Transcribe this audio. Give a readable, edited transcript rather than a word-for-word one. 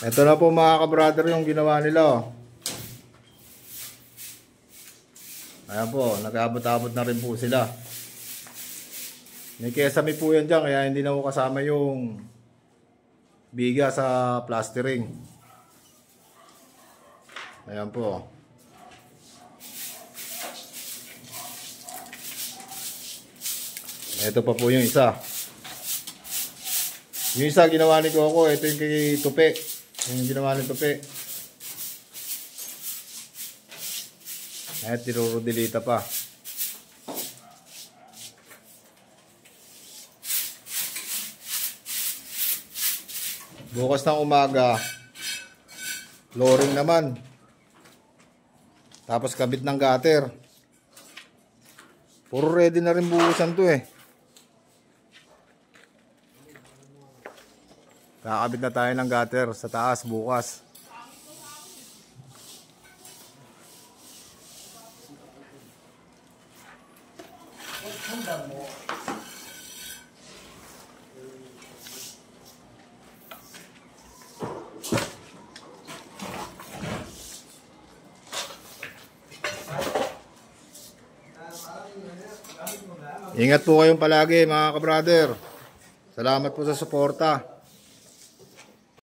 Ito na po mga ka-brother yung ginawa nila. Ayan po, nag-abot-abot na rin po sila. May kesame po yan dyan, kaya hindi na po kasama yung biga sa plastering. Ayan po. Ito pa po yung isa. Yung isa ginawa ni Coco, ito yung kay Tupi. Yung ginawa ni Tupi. At tinurudelita pa. Bukas ng umaga, flooring naman. Tapos kabit ng gutter. Puro ready na rin bukasan to eh. Kakabit na tayo ng gutter sa taas bukas. Ingat po kayong palagi mga ka-brother. Salamat po sa suporta.